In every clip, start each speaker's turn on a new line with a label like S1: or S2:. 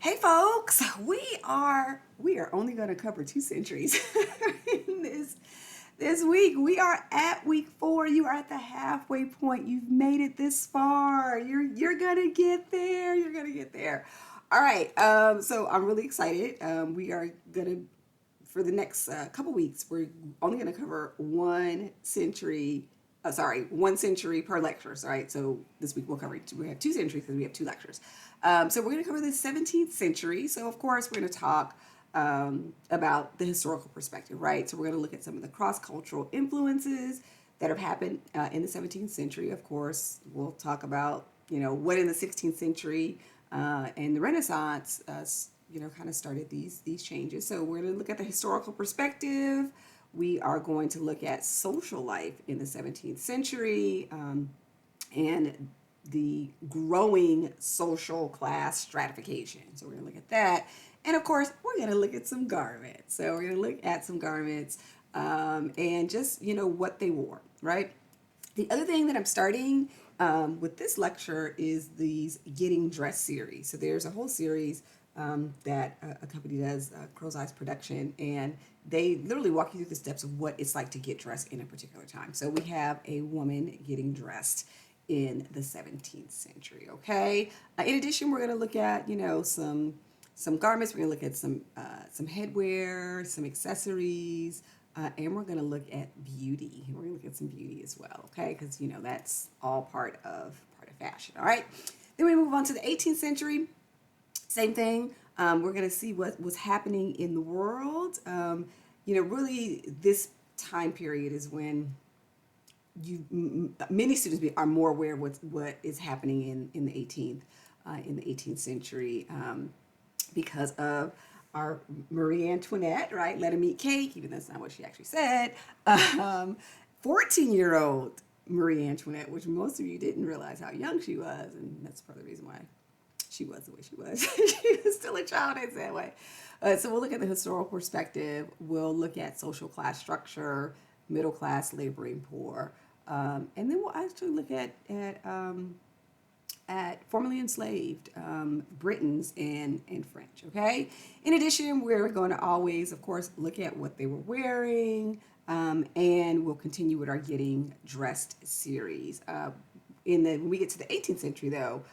S1: Hey folks, we are only going to cover 2 centuries in this week. We are at week 4. You are at the halfway point. You've made it this far. You're gonna get there. You're gonna get there. All right. So I'm really excited. We are gonna for the next couple weeks. We're only gonna cover 1 century. Sorry, 1 century per lecture. All right. So this week we have 2 centuries because we have 2 lectures. So we're going to cover the 17th century. So of course we're going to talk about the historical perspective, right? So we're going to look at some of the cross-cultural influences that have happened in the 17th century. Of course, we'll talk about what in the 16th century and the Renaissance, kind of started these changes. So we're going to look at the historical perspective. We are going to look at social life in the 17th century and the growing social class stratification. So we're going to look at that. And of course, we're going to look at some garments. So we're going to look at some garments and just, what they wore, right? The other thing that I'm starting with this lecture is these Getting Dressed series. So there's a whole series that a company does, Crow's Eyes Production, and they literally walk you through the steps of what it's like to get dressed in a particular time. So we have a woman getting dressed in the 17th century. Okay. In addition, we're going to look at some garments. We're going to look at some headwear, some accessories, and we're going to look at beauty. We're going to look at some beauty as well. Okay, because that's all part of fashion. All right. Then we move on to the 18th century. Same thing. We're going to see what was happening in the world. Really, this time period is when many students are more aware of what is happening in the 18th century because of our Marie Antoinette, right? Let him eat cake, even though that's not what she actually said. 14-year-old Marie Antoinette, which most of you didn't realize how young she was, and that's part of the reason why she was the way she was. She was still a child in that way. So we'll look at the historical perspective. We'll look at social class structure, middle class, laboring poor, and then we'll actually look at formerly enslaved Britons and French. Okay. In addition, we're going to always, of course, look at what they were wearing, and we'll continue with our Getting Dressed series. When we get to the 18th century, though,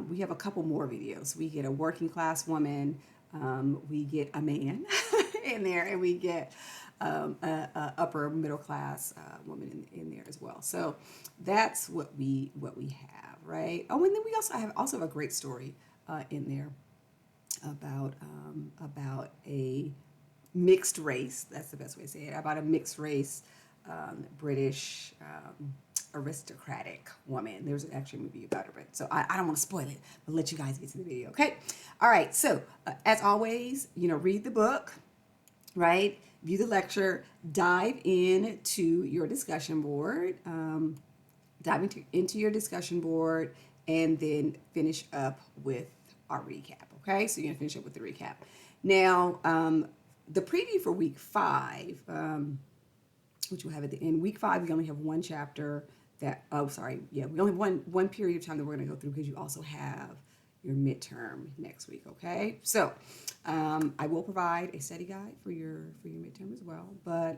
S1: we have a couple more videos. We get a working class woman, we get a man in there, and we get a upper middle class woman in there as well. So that's what we have, right? Oh, and then we also have a great story in there about a mixed race. That's the best way to say it. About a mixed race British aristocratic woman. There's actually a movie about it, so I don't want to spoil it, but let you guys get to the video. Okay. All right. So as always, read the book, right? View the lecture, dive into your discussion board, into your discussion board, and then finish up with our recap. Okay, so you're gonna finish up with the recap. Now, the preview for week 5, which we'll have at the end. Week 5, we only have one chapter we only have one period of time that we're gonna go through because you also have your midterm next week. Okay, so I will provide a study guide for your midterm as well, but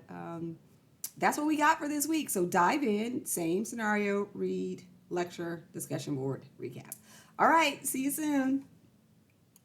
S1: that's what we got for this week. So dive in, same scenario, read, lecture, discussion board, recap. All right, see you soon.